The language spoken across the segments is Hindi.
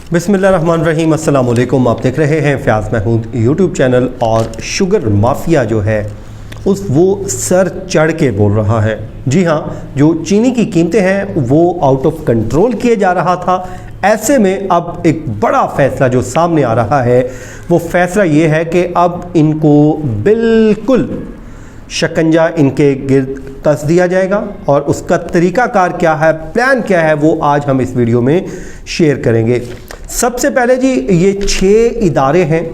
बिस्मिल्लाहिर्रहमानिर्रहीम, अस्सलाम वालेकुम। आप देख रहे हैं फ़याज़ महमूद यूट्यूब चैनल। और शुगर माफिया जो है वो सर चढ़ के बोल रहा है। जी हाँ, जो चीनी की कीमतें हैं वो आउट ऑफ कंट्रोल किए जा रहा था। ऐसे में अब एक बड़ा फ़ैसला जो सामने आ रहा है वो फ़ैसला ये है कि अब इनको बिल्कुल शिकंजा इनके गिर्द कस दिया जाएगा और उसका तरीक़ाकार क्या है, प्लान क्या है, वो आज हम इस वीडियो में शेयर करेंगे। सबसे पहले जी, ये 6 इदारे हैं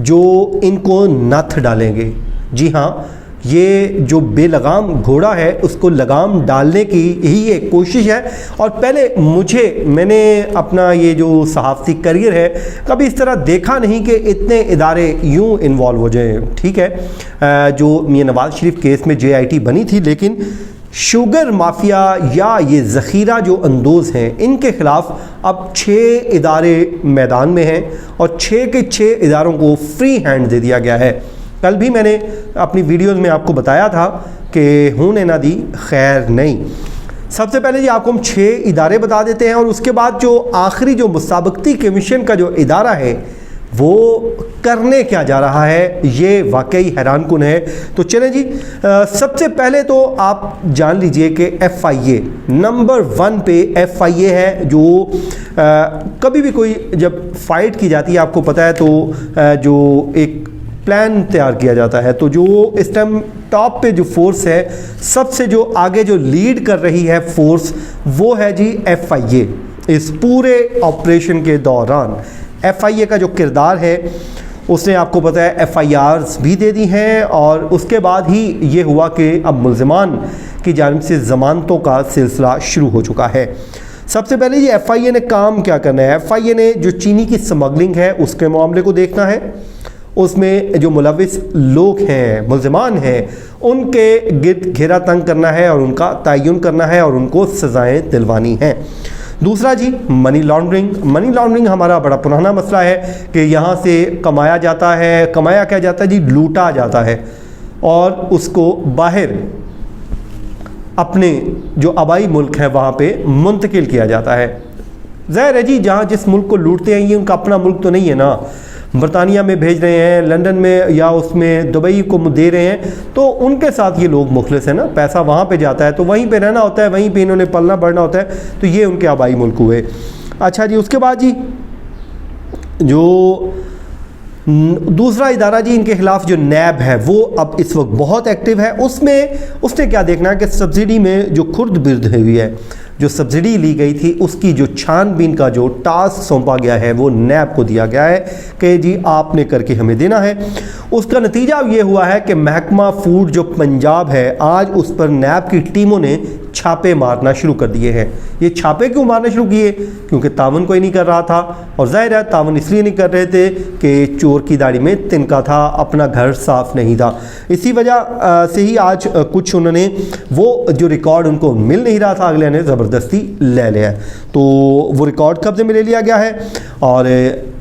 जो इनको नथ डालेंगे। जी हाँ, ये जो बेलगाम घोड़ा है उसको लगाम डालने की ही एक कोशिश है। और पहले मैंने अपना ये जो सहाफ़ती करियर है कभी इस तरह देखा नहीं कि इतने इदारे यूं इन्वॉल्व हो जाएं। ठीक है, जो मियां नवाज शरीफ केस में JIT बनी थी, लेकिन शुगर माफिया या ये ज़ख़ीरा जो अंदोज़ हैं इनके ख़िलाफ़ अब 6 इदारे मैदान में हैं और 6 के 6 इदारों को फ्री हैंड दे दिया गया है। कल भी मैंने अपनी वीडियोज़ में आपको बताया था कि होने ना दी खैर नहीं। सबसे पहले जी आपको हम 6 इदारे बता देते हैं और उसके बाद जो आखिरी जो मुसाबकती कमीशन का जो इदारा है वो करने क्या जा रहा है, ये वाकई हैरानकुन है। तो चलें जी, सबसे पहले तो आप जान लीजिए कि FIA नंबर 1 पे FIA है। जो कभी भी कोई जब फाइट की जाती है, आपको पता है, तो जो एक प्लान तैयार किया जाता है, तो जो इस टाइम टॉप पे जो फोर्स है, सबसे जो आगे जो लीड कर रही है फोर्स, वो है जी FIA। इस पूरे ऑपरेशन के दौरान FIA का जो किरदार है उसने, आपको पता है, FIRs भी दे दी हैं और उसके बाद ही ये हुआ कि अब मुल्ज़िमान की जानिब से ज़मानतों का सिलसिला शुरू हो चुका है। सबसे पहले ये FIA ने काम क्या करना है, FIA ने जो चीनी की स्मगलिंग है उसके मामले को देखना है। उसमें जो मुलविस लोग हैं, मुल्ज़िमान हैं, उनके गिर्द घेरा तंग करना है और उनका तयन करना है और उनको सज़ाएँ दिलवानी हैं। दूसरा जी, मनी लॉन्ड्रिंग हमारा बड़ा पुराना मसला है कि यहाँ से कमाया जाता है, कमाया क्या जाता है जी, लूटा जाता है और उसको बाहर अपने जो आबाई मुल्क है वहाँ पे मुंतकिल किया जाता है। ज़ाहिर है जी, जहाँ जिस मुल्क को लूटते हैं ये उनका अपना मुल्क तो नहीं है ना। बरतानिया में भेज रहे हैं, लंदन में या उसमें दुबई को दे रहे हैं, तो उनके साथ ये लोग मुखलिस हैं ना। पैसा वहाँ पे जाता है तो वहीं पे रहना होता है, वहीं पे इन्होंने पलना बढ़ना होता है, तो ये उनके आबाई मुल्क हुए। अच्छा जी, उसके बाद जी जो दूसरा इदारा जी इनके खिलाफ जो NAB है वो अब इस वक्त बहुत एक्टिव है। उसने क्या देखना है कि सब्सिडी में जो खुर्द बिर्द हुई है, जो सब्सिडी ली गई थी, उसकी जो छानबीन का जो टास्क सौंपा गया है वो NAB को दिया गया है कि जी आपने करके हमें देना है। उसका नतीजा ये हुआ है कि महकमा फूड जो पंजाब है, आज उस पर NAB की टीमों ने छापे मारना शुरू कर दिए हैं। ये छापे क्यों मारना शुरू किए? क्योंकि तावन कोई नहीं कर रहा था, और जाहिर है तावन इसलिए नहीं कर रहे थे कि चोर की दाढ़ी में तिनका था, अपना घर साफ नहीं था। इसी वजह से ही आज कुछ उन्होंने वो जो रिकॉर्ड उनको मिल नहीं रहा था, अगले ने ज़बरदस्ती ले लिया, तो वो रिकॉर्ड कब्जे में ले लिया गया है और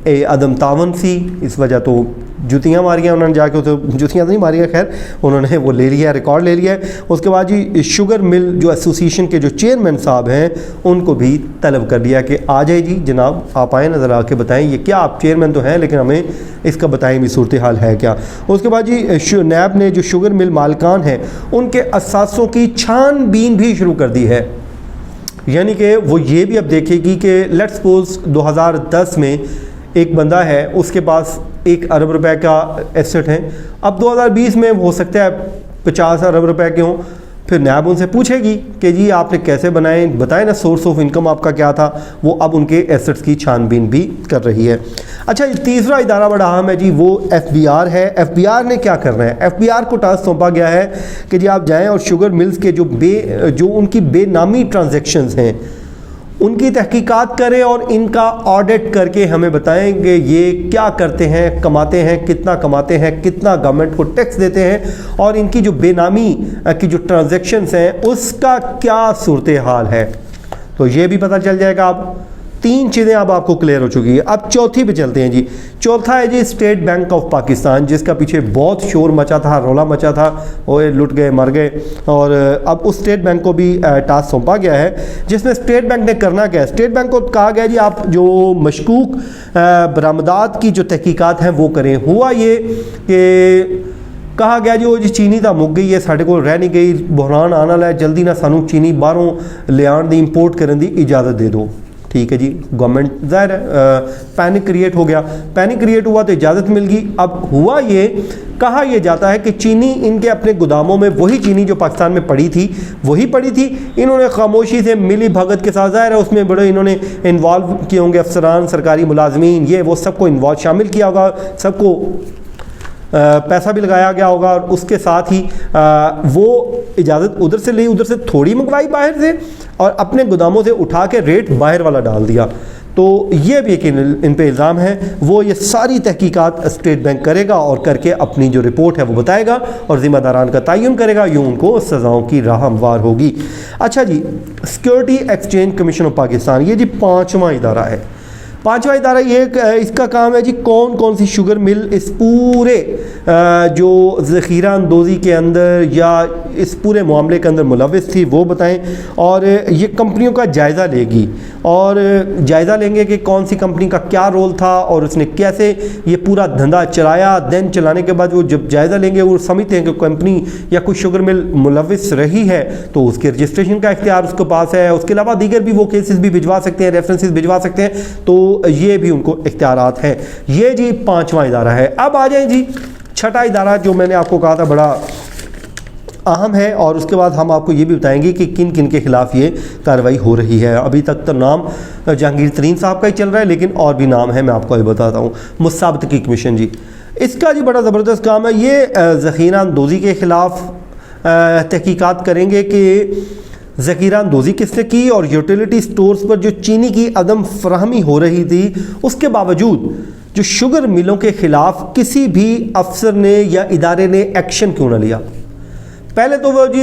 अदम तावन सी इस वजह तो जुतियाँ मारियाँ उन्होंने जाके, तो जुतियाँ तो नहीं मारियाँ, खैर उन्होंने वो ले लिया, रिकॉर्ड ले लिया है। उसके बाद जी शुगर मिल जो एसोसिएशन के जो चेयरमैन साहब हैं उनको भी तलब कर दिया कि आ जाए जी जनाब, आप आए नज़र आके बताएं ये क्या, आप चेयरमैन तो हैं लेकिन हमें इसका बताएं भी सूरत हाल है क्या। उसके बाद जी NAB ने जो शुगर मिल मालिकान हैं उनके असासों की छानबीन भी शुरू कर दी है। यानी कि वो ये भी अब देखेगी कि लेट्स सपोज 2010 में एक बंदा है, उसके पास 1 अरब रुपए का एसेट है, अब 2020 में हो सकता है 50 अरब रुपए के हों। फिर NAB उनसे पूछेगी कि जी आपने कैसे बनाए, बताएं ना, सोर्स ऑफ इनकम आपका क्या था। वो अब उनके एसेट्स की छानबीन भी कर रही है। अच्छा, तीसरा इदारा बड़ा अहम है जी, वो FBR है। FBR ने क्या करना है, FBR को टास्क सौंपा गया है कि जी आप जाएँ और शुगर मिल्स के जो उनकी बेनामी ट्रांजेक्शन्स हैं उनकी तहकीकात करें और इनका ऑडिट करके हमें बताएंगे ये क्या करते हैं, कमाते हैं, कितना कमाते हैं, कितना गवर्नमेंट को टैक्स देते हैं और इनकी जो बेनामी की जो ट्रांजैक्शंस हैं उसका क्या सूरत हाल है, तो ये भी पता चल जाएगा। अब तीन चीज़ें अब आपको क्लियर हो चुकी है। अब चौथी पे चलते हैं जी। चौथा है जी स्टेट बैंक ऑफ पाकिस्तान, जिसका पीछे बहुत शोर मचा था, रौला मचा था, वो लुट गए, मर गए, और अब उस स्टेट बैंक को भी टास्क सौंपा गया है, जिसमें स्टेट बैंक ने करना क्या है। स्टेट बैंक को कहा गया जी आप जो मशकूक बरामदात की जो तहकीकात हैं वो करें। हुआ ये कि कहा गया जो जी चीनी तो मुक गई है, साढ़े को रह नहीं गई, बहरान आने वाला है, जल्दी ना सानू चीनी बाहरों लियाण दी, इंपोर्ट करने की इजाज़त दे दो। ठीक है जी, गवर्नमेंट ज़ाहिर पैनिक क्रिएट हो गया, पैनिक क्रिएट हुआ तो इजाज़त मिल गई। अब हुआ ये, कहा यह जाता है कि चीनी इनके अपने गोदामों में वही चीनी जो पाकिस्तान में पड़ी थी वही पड़ी थी, इन्होंने खामोशी से मिली भगत के साथ, ज़ाहिर है उसमें बड़े इन्होंने इन्वॉल्व किए होंगे, अफसरान, सरकारी मुलाजमीन, ये वो सबको इन्वॉल्व शामिल किया होगा, सबको पैसा भी लगाया गया होगा, और उसके साथ ही वो इजाज़त उधर से ली, उधर से थोड़ी मंगवाई बाहर से, और अपने गोदामों से उठा के रेट बाहर वाला डाल दिया। तो ये भी एक इन पे इल्ज़ाम है। वो ये सारी तहकीकात स्टेट बैंक करेगा और करके अपनी जो रिपोर्ट है वो बताएगा और ज़िम्मेदारान का तयन करेगा, यूँ उनको सज़ाओं की राह हमवार होगी। अच्छा जी, security exchange commission of Pakistan, ये जी 5वां इदारा है। 5वां इदारा ये इसका काम है जी कौन कौन सी शुगर मिल इस पूरे जो ज़ख़ीरा अंदोज़ी के अंदर या इस पूरे मामले के अंदर मुलविस थी वो बताएं, और ये कंपनियों का जायज़ा लेगी, और जायज़ा लेंगे कि कौन सी कंपनी का क्या रोल था और उसने कैसे ये पूरा धंधा चलाया। देन चलाने के बाद वो जब जायज़ा लेंगे, वो समझते हैं कि कंपनी या कोई शुगर मिल मुलविस रही है तो उसके रजिस्ट्रेशन का इख्तियार उसके पास है। उसके अलावा दीगर भी वो केसेस भी भिजवा सकते हैं, रेफरेंसेस भिजवा सकते हैं, तो ये भी उनको इख्तियारात हैं। ये जी 5वां इदारा है। अब आ जाए जी 6ठा इदारा, जो मैंने आपको कहा था बड़ा अहम है, और उसके बाद हम आपको ये भी बताएंगे कि किन किन के ख़िलाफ़ ये कार्रवाई हो रही है। अभी तक तो नाम जहांगीर तरीन साहब का ही चल रहा है, लेकिन और भी नाम है, मैं आपको अभी बताता हूँ। मुसाबतकी कमीशन जी, इसका जी बड़ा ज़बरदस्त काम है। ये ज़ख़ीरा अंदोज़ी के ख़िलाफ़ तहकीकात करेंगे कि ज़ख़ीरा अंदोज़ी किसने की, और यूटिलिटी स्टोर्स पर जो चीनी की अदम फराहमी हो रही थी उसके बावजूद जो शुगर मिलों के ख़िलाफ़ किसी भी अफसर ने या इदारे ने एक्शन क्यों ना लिया। पहले तो वो जी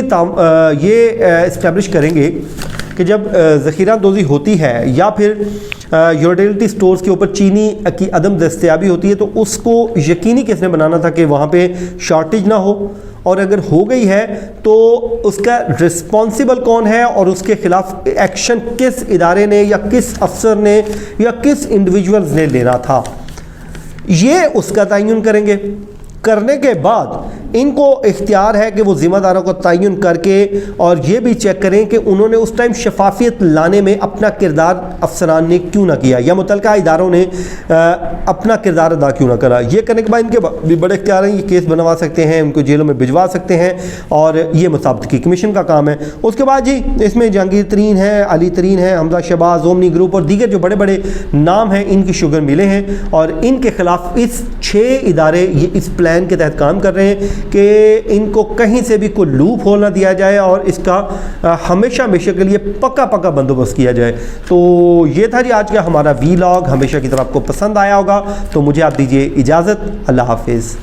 ये इस्टेब्लिश करेंगे कि जब ज़ख़ीरा अंदोज़ी होती है या फिर यूटिलिटी स्टोर्स के ऊपर चीनी की अदम दस्तयाबी होती है, तो उसको यकीनी किसने बनाना था कि वहाँ पे शॉर्टेज ना हो, और अगर हो गई है तो उसका रिस्पॉन्सिबल कौन है और उसके ख़िलाफ़ एक्शन किस इदारे ने या किस अफसर ने या किस इंडिविजुअल्स ने लेना था, ये उसका तयन करेंगे। करने के बाद इनको इख्तियार है कि वो ज़िम्मेदारों को तयन करके और ये भी चेक करें कि उन्होंने उस टाइम शफाफियत लाने में अपना किरदार अफसरान ने क्यों ना किया या मुतलका इदारों ने अपना किरदार अदा क्यों ना करा। ये करने के बाद इनके भी बड़े इख्तियार हैं, ये केस बनवा सकते हैं, उनको जेलों में भिजवा सकते हैं, और ये मुसाबतकी कमीशन का काम है। उसके बाद जी इसमें जहांगीर तरीन है, अली तरीन है, हमजा शहबाज, ओमनी ग्रुप और दीगर जो बड़े बड़े नाम हैं, इनकी शुगर मिले हैं, और इनके ख़िलाफ़ इस 6 इदारे ये इस प्लान के तहत काम कर रहे हैं कि इनको कहीं से भी कोई लूप होल ना दिया जाए और इसका हमेशा के लिए पक्का बंदोबस्त किया जाए। तो ये था जी आज का हमारा वीलॉग। हमेशा की तरह आपको पसंद आया होगा, तो मुझे आप दीजिए इजाज़त। अल्लाह हाफिज़।